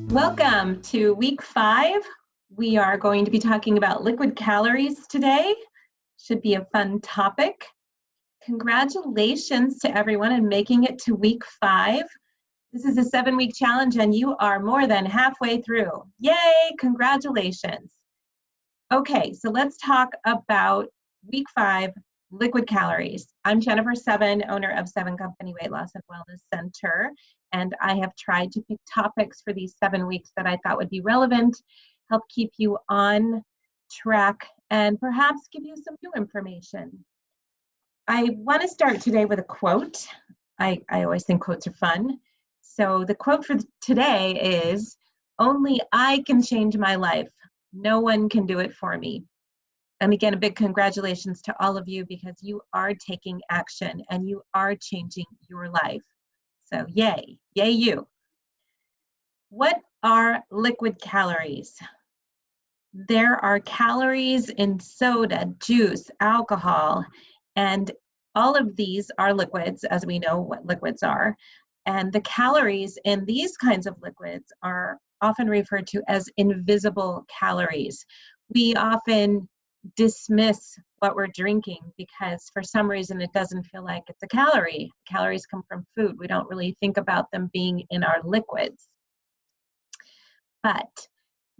Welcome to week 5. We are going to be talking about liquid calories today. Should be a fun topic. Congratulations to everyone on making it to week 5. This is a 7-week challenge and you are more than halfway through. Yay, congratulations. Okay, so let's talk about week 5, liquid calories. I'm Jennifer Seven, owner of Seven Company Weight Loss and Wellness Center, and I have tried to pick topics for these 7 weeks that I thought would be relevant, help keep you on track, and perhaps give you some new information. I want to start today with a quote. I always think quotes are fun. So the quote for today is, "Only I can change my life. No one can do it for me." And again, a big congratulations to all of you because you are taking action and you are changing your life. So yay, yay you. What are liquid calories? There are calories in soda, juice, alcohol, and all of these are liquids, as we know what liquids are. And the calories in these kinds of liquids are often referred to as invisible calories. We often dismiss what we're drinking because for some reason it doesn't feel like it's a calorie. Calories come from food. We don't really think about them being in our liquids. But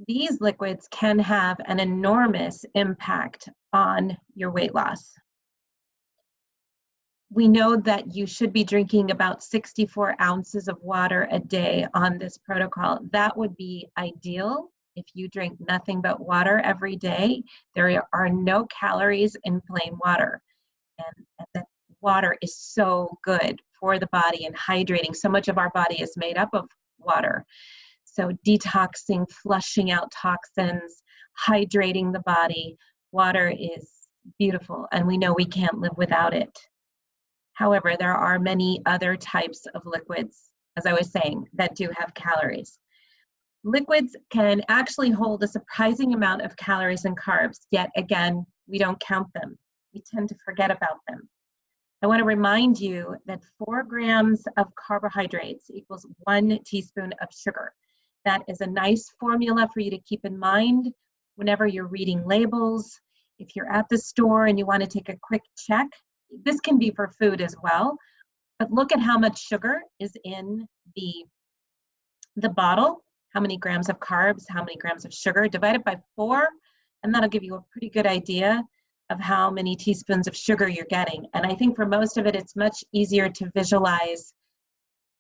these liquids can have an enormous impact on your weight loss. We know that you should be drinking about 64 ounces of water a day on this protocol. That would be ideal. If you drink nothing but water every day, there are no calories in plain water. And the water is so good for the body and hydrating. So much of our body is made up of water. So detoxing, flushing out toxins, hydrating the body. Water is beautiful, and we know we can't live without it. However, there are many other types of liquids, as I was saying, that do have calories. Liquids can actually hold a surprising amount of calories and carbs, yet again, we don't count them. We tend to forget about them. I want to remind you that 4 grams of carbohydrates equals 1 teaspoon of sugar. That is a nice formula for you to keep in mind whenever you're reading labels. If you're at the store and you want to take a quick check, this can be for food as well, but look at how much sugar is in the bottle. How many grams of carbs, how many grams of sugar, divide it by 4, and that'll give you a pretty good idea of how many teaspoons of sugar you're getting. And I think for most of it, it's much easier to visualize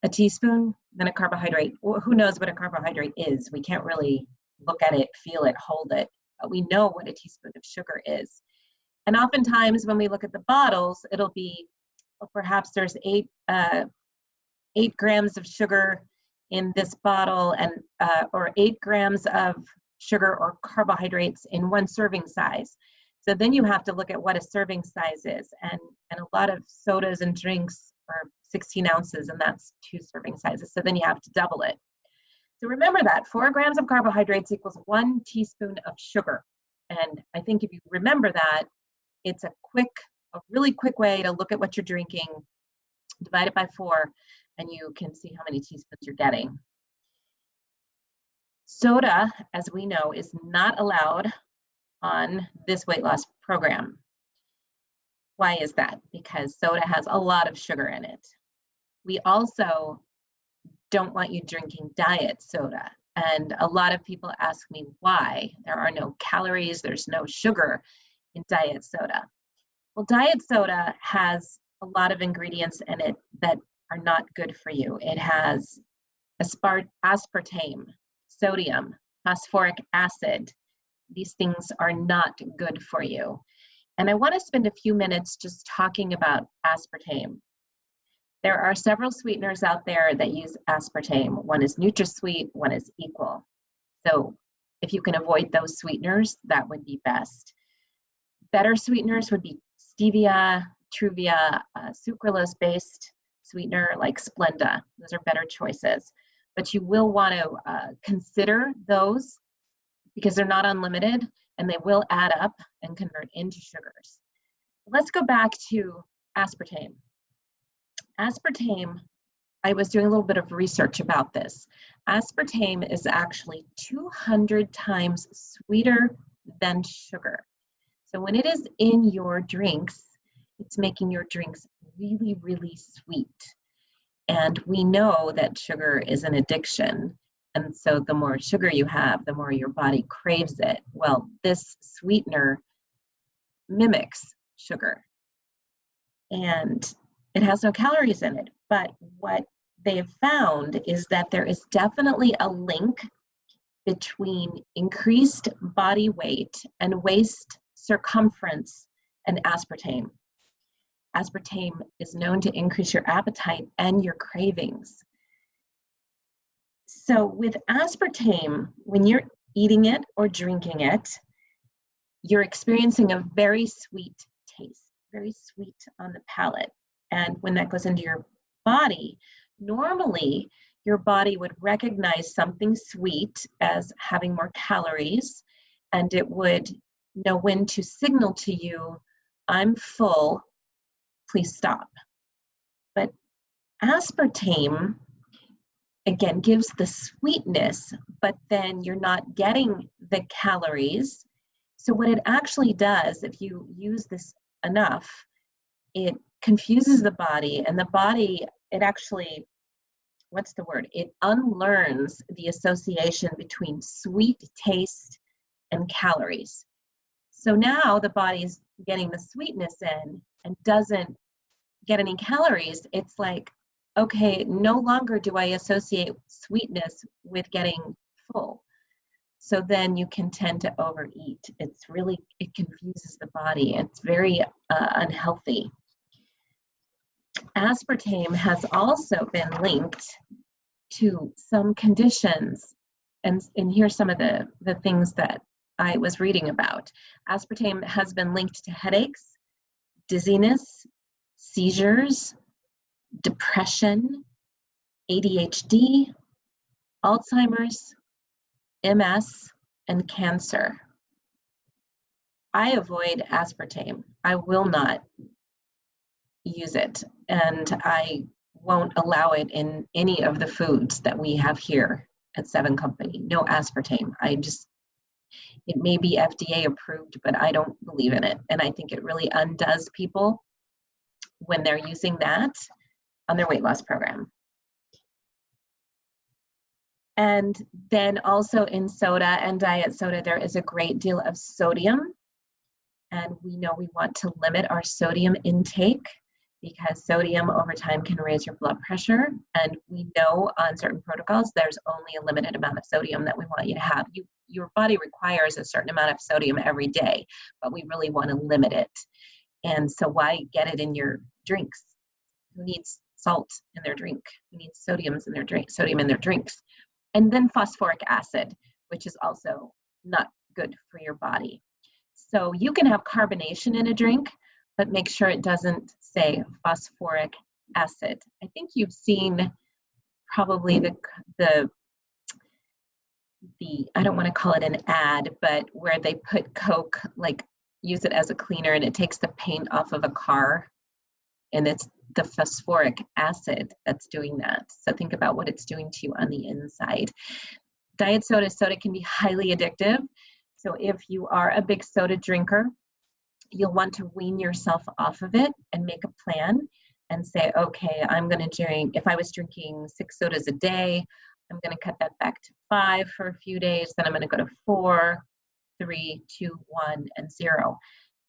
a teaspoon than a carbohydrate. Who knows what a carbohydrate is? We can't really look at it, feel it, hold it, but we know what a teaspoon of sugar is. And oftentimes when we look at the bottles, it'll be, well, perhaps there's 8 grams of sugar in this bottle, and or 8 grams of sugar or carbohydrates in 1 serving size. So then you have to look at what a serving size is, and a lot of sodas and drinks are 16 ounces, and that's 2 serving sizes. So then you have to double it. So remember that 4 grams of carbohydrates equals 1 teaspoon of sugar. And I think if you remember that, it's a really quick way to look at what you're drinking, divide it by 4, and you can see how many teaspoons you're getting. Soda, as we know, is not allowed on this weight loss program. Why is that? Because soda has a lot of sugar in it. We also don't want you drinking diet soda. And a lot of people ask me why. There are no calories, there's no sugar in diet soda. Well, diet soda has a lot of ingredients in it that are not good for you. It has aspartame, sodium, phosphoric acid. These things are not good for you. And I want to spend a few minutes just talking about aspartame. There are several sweeteners out there that use aspartame. One is NutraSweet, one is Equal. So if you can avoid those sweeteners, that would be best. Better sweeteners would be stevia, Truvia, sucralose-based sweetener like Splenda. Those are better choices. But you will want to consider those because they're not unlimited and they will add up and convert into sugars. Let's go back to aspartame. Aspartame, I was doing a little bit of research about this. Aspartame is actually 200 times sweeter than sugar. So when it is in your drinks, it's making your drinks really, really sweet. And we know that sugar is an addiction. And so the more sugar you have, the more your body craves it. Well, this sweetener mimics sugar. And it has no calories in it. But what they've found is that there is definitely a link between increased body weight and waist circumference and aspartame. Aspartame is known to increase your appetite and your cravings. So with aspartame, when you're eating it or drinking it, you're experiencing a very sweet taste, very sweet on the palate. And when that goes into your body, normally your body would recognize something sweet as having more calories, and it would know when to signal to you, I'm full, please stop. But aspartame, again, gives the sweetness, but then you're not getting the calories. So what it actually does, if you use this enough, it confuses the body, and the body, it actually, what's the word? It unlearns the association between sweet taste and calories. So now the body's getting the sweetness in and doesn't get any calories. It's like, okay, no longer do I associate sweetness with getting full. So then you can tend to overeat. It's really, it confuses the body. It's very unhealthy. Aspartame has also been linked to some conditions. And here's some of the things that I was reading about. Aspartame has been linked to headaches, dizziness, seizures, depression, ADHD, Alzheimer's, MS, and cancer. I avoid aspartame. I will not use it, and I won't allow it in any of the foods that we have here at Seven Company. No aspartame. It may be FDA approved, but I don't believe in it. And I think it really undoes people when they're using that on their weight loss program. And then also in soda and diet soda, there is a great deal of sodium. And we know we want to limit our sodium intake because sodium over time can raise your blood pressure. And we know on certain protocols, there's only a limited amount of sodium that we want you to have. Your body requires a certain amount of sodium every day, but we really want to limit it. And so why get it in your drinks? Who needs salt in their drink? Who needs sodium in their drinks? And then phosphoric acid, which is also not good for your body. So you can have carbonation in a drink, but make sure it doesn't say phosphoric acid. I think you've seen probably the I don't want to call it an ad, but where they put Coke, like use it as a cleaner, and it takes the paint off of a car, and it's the phosphoric acid that's doing that. So think about what it's doing to you on the inside. Diet soda can be highly addictive. So if you are a big soda drinker, you'll want to wean yourself off of it and make a plan and say, okay, I'm going to drink, if I was drinking 6 sodas a day, I'm going to cut that back to 5 for a few days. Then I'm going to go to 4, 3, 2, 1, and 0.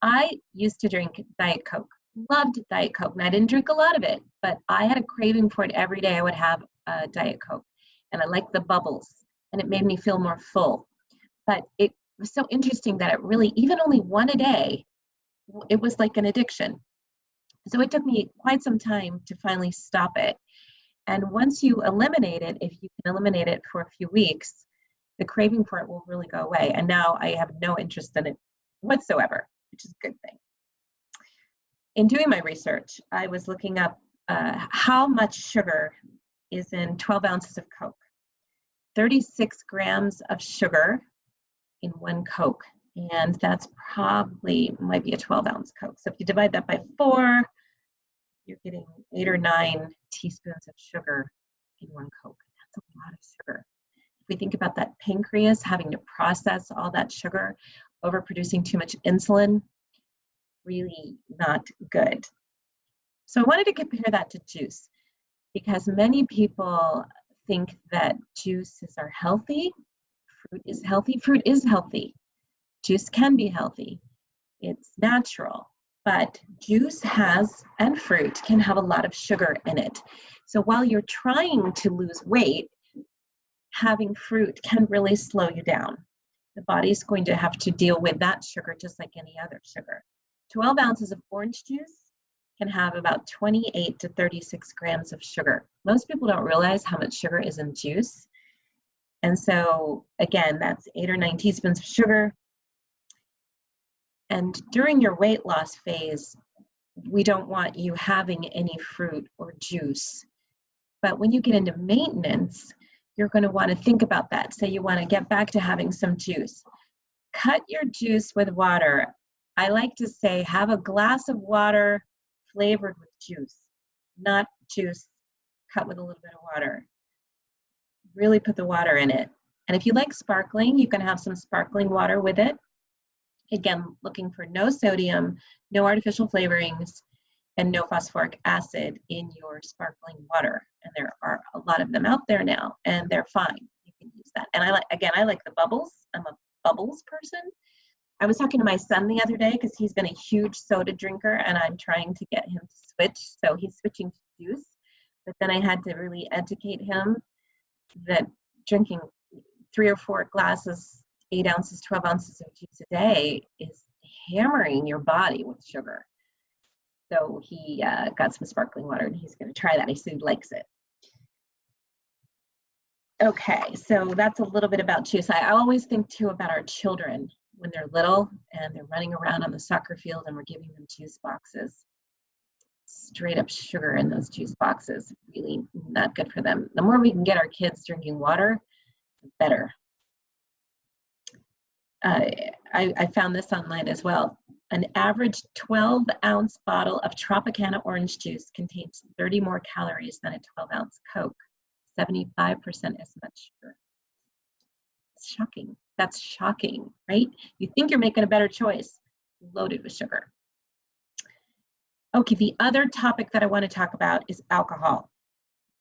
I used to drink Diet Coke. Loved Diet Coke, and I didn't drink a lot of it, but I had a craving for it every day. I would have a Diet Coke, and I liked the bubbles, and it made me feel more full. But it was so interesting that it really, even only one a day, it was like an addiction. So it took me quite some time to finally stop it. And once you eliminate it, if you can eliminate it for a few weeks, the craving for it will really go away. And now I have no interest in it whatsoever, which is a good thing. In doing my research, I was looking up how much sugar is in 12 ounces of Coke. 36 grams of sugar in one Coke, and that's probably might be a 12-ounce Coke. So if you divide that by 4, you're getting 8 or 9 teaspoons of sugar in one Coke. That's a lot of sugar. If we think about that pancreas having to process all that sugar, overproducing too much insulin, really not good. So I wanted to compare that to juice because many people think that juices are healthy. Fruit is healthy. Fruit is healthy. Juice can be healthy. It's natural. But juice has, and fruit can have a lot of sugar in it. So while you're trying to lose weight, having fruit can really slow you down. The body's going to have to deal with that sugar just like any other sugar. 12 ounces of orange juice can have about 28 to 36 grams of sugar. Most people don't realize how much sugar is in juice. And so again, that's 8 or 9 teaspoons of sugar. And during your weight loss phase, we don't want you having any fruit or juice. But when you get into maintenance, you're going to want to think about that. Say you want to get back to having some juice. Cut your juice with water. I like to say have a glass of water flavored with juice, not juice cut with a little bit of water. Really put the water in it. And if you like sparkling, you can have some sparkling water with it. Again, looking for no sodium, no artificial flavorings, and no phosphoric acid in your sparkling water. And there are a lot of them out there now, and they're fine. You can use that. And I like the bubbles. I'm a bubbles person. I was talking to my son the other day because he's been a huge soda drinker, and I'm trying to get him to switch. So he's switching to juice. But then I had to really educate him that drinking 3 or 4 glasses, 8 ounces, 12 ounces of juice a day is hammering your body with sugar. So he got some sparkling water and he's going to try that. He said he likes it. Okay, so that's a little bit about juice. I always think too about our children when they're little and they're running around on the soccer field and we're giving them juice boxes. Straight up sugar in those juice boxes, really not good for them. The more we can get our kids drinking water, the better. I found this online as well. An average 12-ounce bottle of Tropicana orange juice contains 30 more calories than a 12-ounce Coke, 75% as much sugar. It's shocking. That's shocking, right? You think you're making a better choice, loaded with sugar. Okay, the other topic that I want to talk about is alcohol.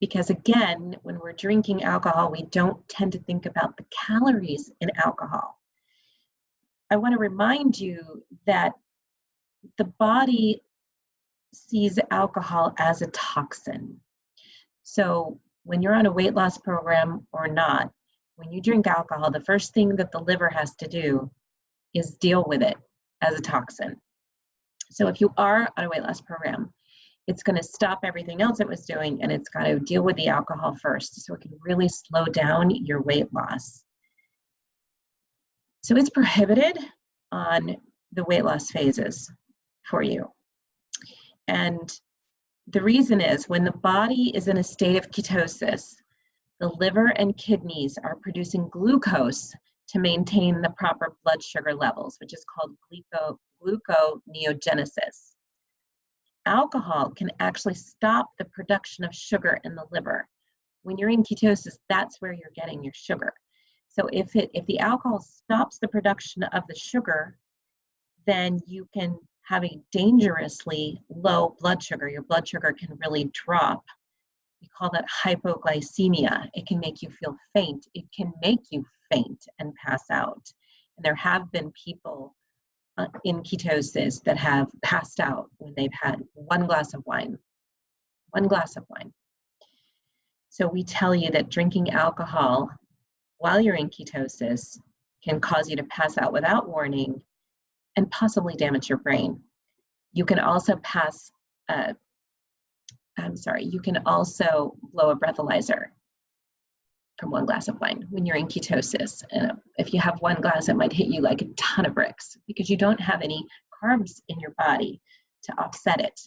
Because again, when we're drinking alcohol, we don't tend to think about the calories in alcohol. I want to remind you that the body sees alcohol as a toxin. So when you're on a weight loss program or not, when you drink alcohol, the first thing that the liver has to do is deal with it as a toxin. So if you are on a weight loss program, it's going to stop everything else it was doing and it's got to deal with the alcohol first so it can really slow down your weight loss. So it's prohibited on the weight loss phases for you. And the reason is when the body is in a state of ketosis, the liver and kidneys are producing glucose to maintain the proper blood sugar levels, which is called gluconeogenesis. Alcohol can actually stop the production of sugar in the liver. When you're in ketosis, that's where you're getting your sugar. So if the alcohol stops the production of the sugar, then you can have a dangerously low blood sugar. Your blood sugar can really drop. We call that hypoglycemia. It can make you feel faint. It can make you faint and pass out. And there have been people in ketosis that have passed out when they've had one glass of wine. One glass of wine. So we tell you that drinking alcohol while you're in ketosis can cause you to pass out without warning and possibly damage your brain. You can also you can also blow a breathalyzer from one glass of wine when you're in ketosis. And if you have one glass, it might hit you like a ton of bricks because you don't have any carbs in your body to offset it.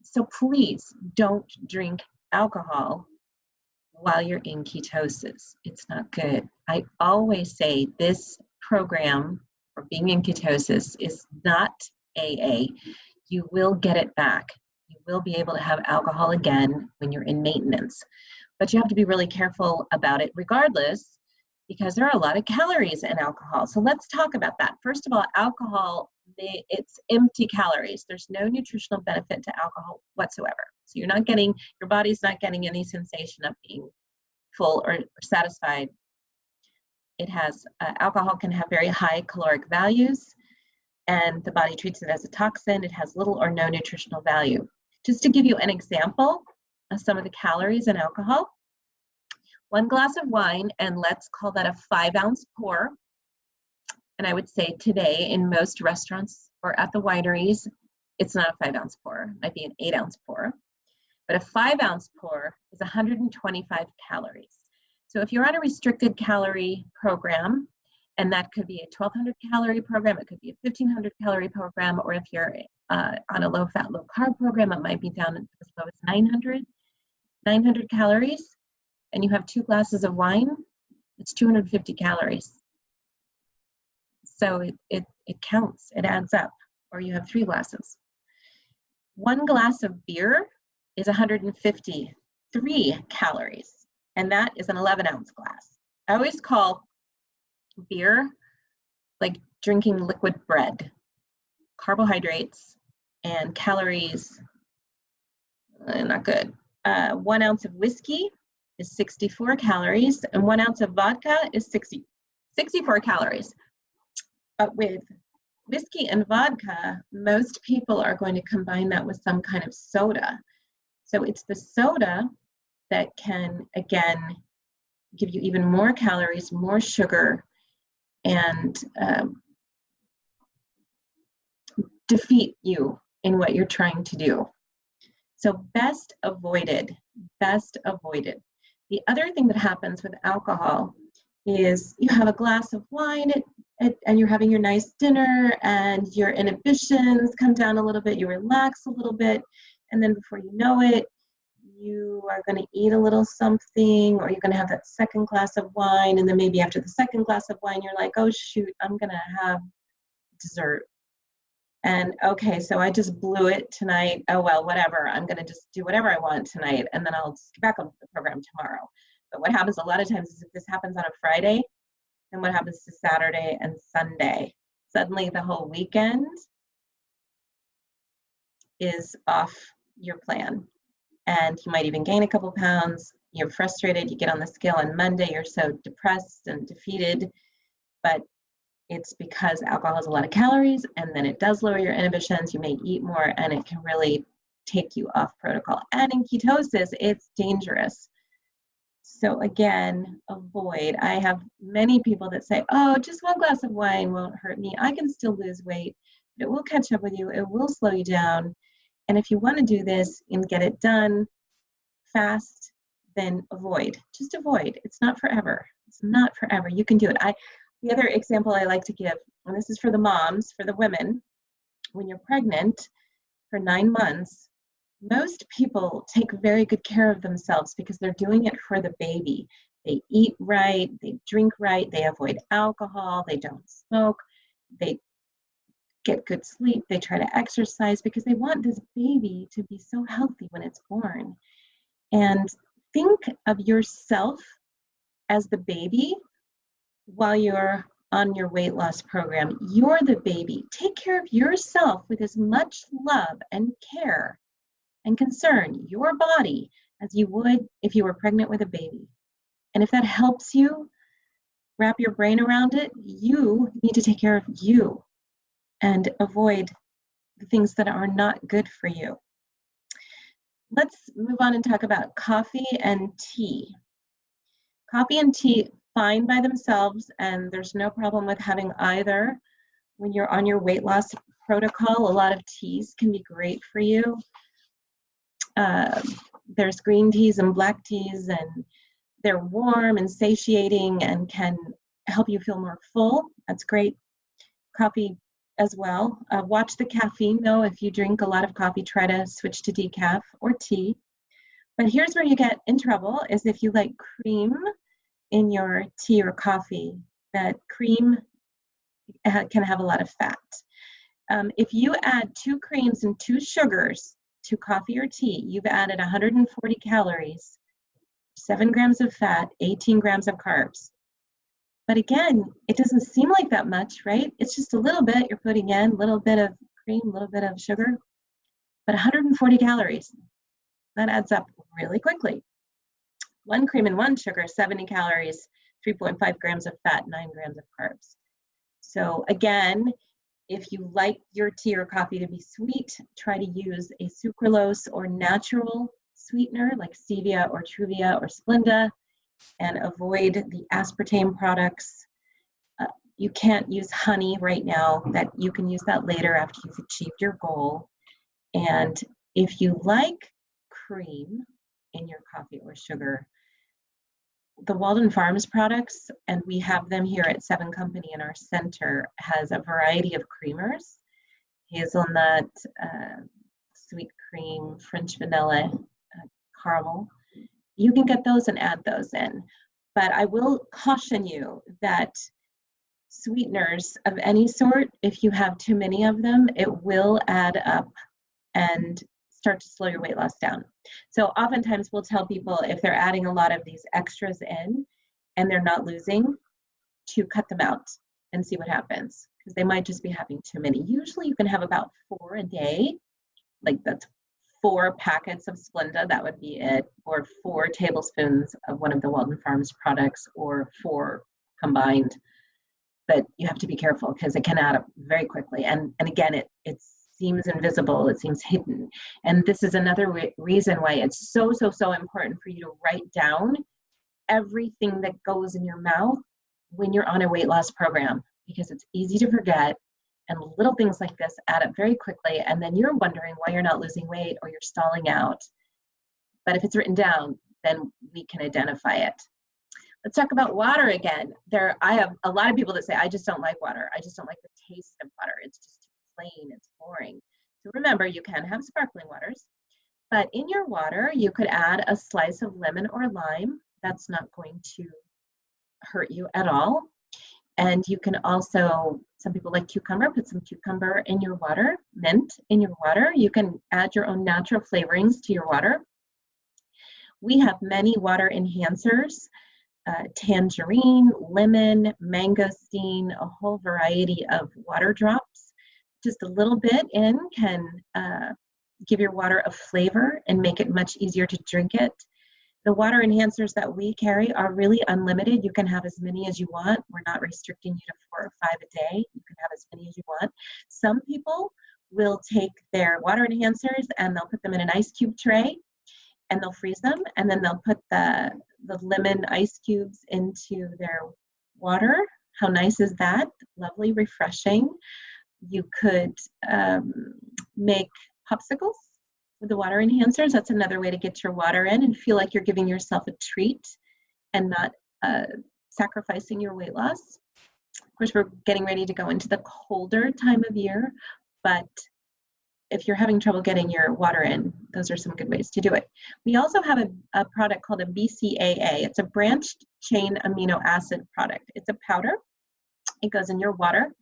So please don't drink alcohol while you're in ketosis. It's not good. I always say this program for being in ketosis is not AA. You will get it back. You will be able to have alcohol again when you're in maintenance, but you have to be really careful about it regardless, because there are a lot of calories in alcohol. So let's talk about that. First of all, alcohol, it's empty calories. There's no nutritional benefit to alcohol whatsoever. So you're not getting, your body's not getting any sensation of being full or satisfied. It has, alcohol can have very high caloric values, and the body treats it as a toxin. It has little or no nutritional value. Just to give you an example of some of the calories in alcohol, 1 glass of wine, and let's call that a 5-ounce pour. And I would say today in most restaurants or at the wineries, it's not a 5-ounce pour, it might be an 8-ounce pour. But a 5-ounce pour is 125 calories. So if you're on a restricted calorie program, and that could be a 1,200 calorie program, it could be a 1,500 calorie program, or if you're on a low fat, low carb program, it might be down as low as 900 calories, and you have 2 glasses of wine, it's 250 calories. So it counts, it adds up, or you have 3 glasses. 1 glass of beer is 153 calories, and that is an 11-ounce glass. I always call beer like drinking liquid bread. Carbohydrates and calories, not good. 1 ounce of whiskey is 64 calories, and 1 ounce of vodka is 64 calories. But with whiskey and vodka, most people are going to combine that with some kind of soda. So it's the soda that can, again, give you even more calories, more sugar, and defeat you in what you're trying to do. So best avoided, best avoided. The other thing that happens with alcohol is you have a glass of wine and you're having your nice dinner and your inhibitions come down a little bit, you relax a little bit, and then before you know it, you are going to eat a little something, or you're going to have that second glass of wine, and then maybe after the second glass of wine, you're like, oh shoot, I'm going to have dessert. And okay, so I just blew it tonight. Oh well, whatever. I'm going to just do whatever I want tonight, and then I'll just get back on the program tomorrow. But what happens a lot of times is if this happens on a Friday, then what happens to Saturday and Sunday? Suddenly the whole weekend is off your plan. And you might even gain a couple pounds. You're frustrated, you get on the scale on Monday, you're so depressed and defeated, but it's because alcohol has a lot of calories, and then it does lower your inhibitions. You may eat more, and it can really take you off protocol. And in ketosis, it's dangerous. So again, avoid. I have many people that say, oh, just 1 glass of wine won't hurt me. I can still lose weight, but it will catch up with you. It will slow you down. And if you want to do this and get it done fast, then avoid. Just avoid. It's not forever. It's not forever. You can do it. The other example I like to give, and this is for the moms, for the women, when you're pregnant for 9 months, most people take very good care of themselves because they're doing it for the baby. They eat right, they drink right, they avoid alcohol, they don't smoke, they get good sleep, they try to exercise because they want this baby to be so healthy when it's born. And think of yourself as the baby while you're on your weight loss program. You're the baby. Take care of yourself with as much love and care and concern your body as you would if you were pregnant with a baby. And if that helps you wrap your brain around it, you need to take care of you and avoid the things that are not good for you. Let's move on and talk about coffee and tea. Coffee and tea, fine by themselves, and there's no problem with having either. When you're on your weight loss protocol, a lot of teas can be great for you. There's green teas and black teas, and they're warm and satiating and can help you feel more full. That's great. Coffee as well. Watch the caffeine though. If you drink a lot of coffee, try to switch to decaf or tea. But here's where you get in trouble, is if you like cream in your tea or coffee. That cream can have a lot of fat. If you add 2 creams and 2 sugars to coffee or tea, you've added 140 calories, 7 grams of fat, 18 grams of carbs. But again, it doesn't seem like that much, right? It's just a little bit you're putting in, a little bit of cream, a little bit of sugar, but 140 calories, that adds up really quickly. 1 cream and 1 sugar, 70 calories, 3.5 grams of fat, 9 grams of carbs. So again, if you like your tea or coffee to be sweet, try to use a sucralose or natural sweetener like stevia or Truvia or Splenda, and avoid the aspartame products. You can't use honey right now. That you can use that later after you've achieved your goal. And if you like cream in your coffee or sugar, the Walden Farms products, and we have them here at 7 Company in our center, has a variety of creamers: hazelnut, sweet cream, French vanilla, caramel. You can get those and add those in. But I will caution you that sweeteners of any sort, if you have too many of them, it will add up and start to slow your weight loss down. So oftentimes we'll tell people, if they're adding a lot of these extras in and they're not losing, to cut them out and see what happens, because they might just be having too many. Usually you can have about 4 a day, like that's 4 packets of Splenda, that would be it, or 4 tablespoons of one of the Walden Farms products, or 4 combined. But you have to be careful because it can add up very quickly. And again, it seems invisible, it seems hidden. And this is another reason why it's so important for you to write down everything that goes in your mouth when you're on a weight loss program, because it's easy to forget. And little things like this add up very quickly, and then you're wondering why you're not losing weight or you're stalling out. But if it's written down, then we can identify it. Let's talk about water again. I have a lot of people that say, I just don't like water. I just don't like the taste of water. It's just plain, it's boring. So remember, you can have sparkling waters, but in your water, you could add a slice of lemon or lime. That's not going to hurt you at all. And you can also, some people like cucumber, put some cucumber in your water, mint in your water. You can add your own natural flavorings to your water. We have many water enhancers, tangerine, lemon, mangosteen, a whole variety of water drops. Just a little bit in can give your water a flavor and make it much easier to drink it. The water enhancers that we carry are really unlimited. You can have as many as you want. We're not restricting you to 4 or 5 a day. You can have as many as you want. Some people will take their water enhancers and they'll put them in an ice cube tray and they'll freeze them, and then they'll put the lemon ice cubes into their water. How nice is that? Lovely, refreshing. You could make popsicles with the water enhancers. That's another way to get your water in and feel like you're giving yourself a treat and not sacrificing your weight loss. Of course, we're getting ready to go into the colder time of year, but if you're having trouble getting your water in, those are some good ways to do it. We also have a product called a BCAA. It's a branched chain amino acid product. It's a powder. It goes in your water.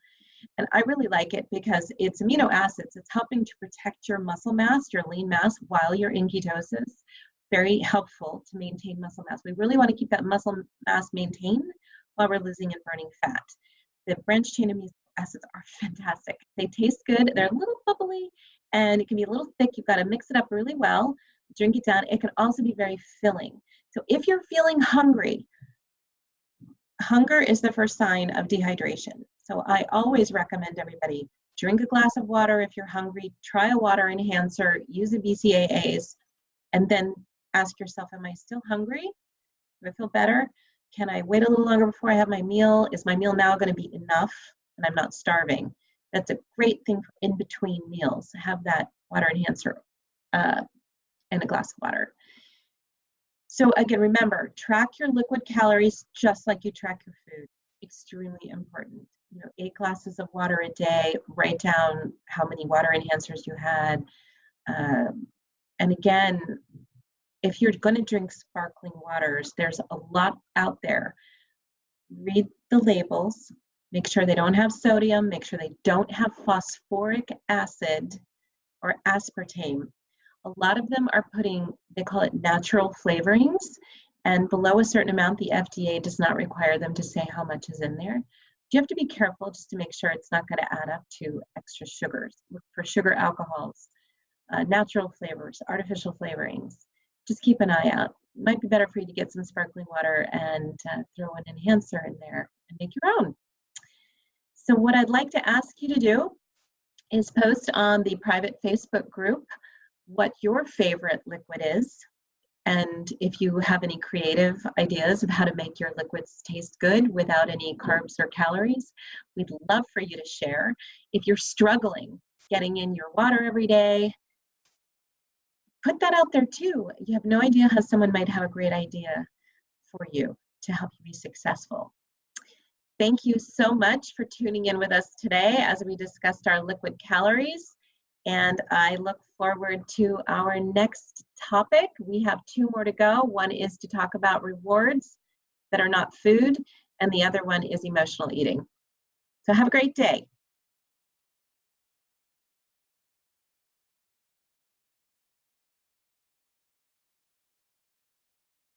And I really like it because it's amino acids. It's helping to protect your muscle mass, your lean mass, while you're in ketosis. Very helpful to maintain muscle mass. We really want to keep that muscle mass maintained while we're losing and burning fat. The branched chain amino acids are fantastic. They taste good. They're a little bubbly, and it can be a little thick. You've got to mix it up really well. Drink it down. It can also be very filling. So if you're feeling hungry, hunger is the first sign of dehydration. So I always recommend everybody drink a glass of water if you're hungry, try a water enhancer, use the BCAAs, and then ask yourself, am I still hungry? Do I feel better? Can I wait a little longer before I have my meal? Is my meal now going to be enough and I'm not starving? That's a great thing for in between meals, have that water enhancer and a glass of water. So again, remember, track your liquid calories just like you track your food. Extremely important. 8 glasses of water a day, write down how many water enhancers you had. And again, if you're going to drink sparkling waters, there's a lot out there. Read the labels, make sure they don't have sodium, make sure they don't have phosphoric acid or aspartame. A lot of them are putting, they call it natural flavorings, and below a certain amount, the FDA does not require them to say how much is in there. You have to be careful just to make sure it's not going to add up to extra sugars. Look for sugar alcohols, natural flavors, artificial flavorings. Just keep an eye out. It might be better for you to get some sparkling water and throw an enhancer in there and make your own. So what I'd like to ask you to do is post on the private Facebook group what your favorite liquid is. And if you have any creative ideas of how to make your liquids taste good without any carbs or calories, we'd love for you to share. If you're struggling getting in your water every day, put that out there too. You have no idea how someone might have a great idea for you to help you be successful. Thank you so much for tuning in with us today as we discussed our liquid calories. And I look forward to our next topic. We have 2 more to go. One is to talk about rewards that are not food, and the other one is emotional eating. So have a great day.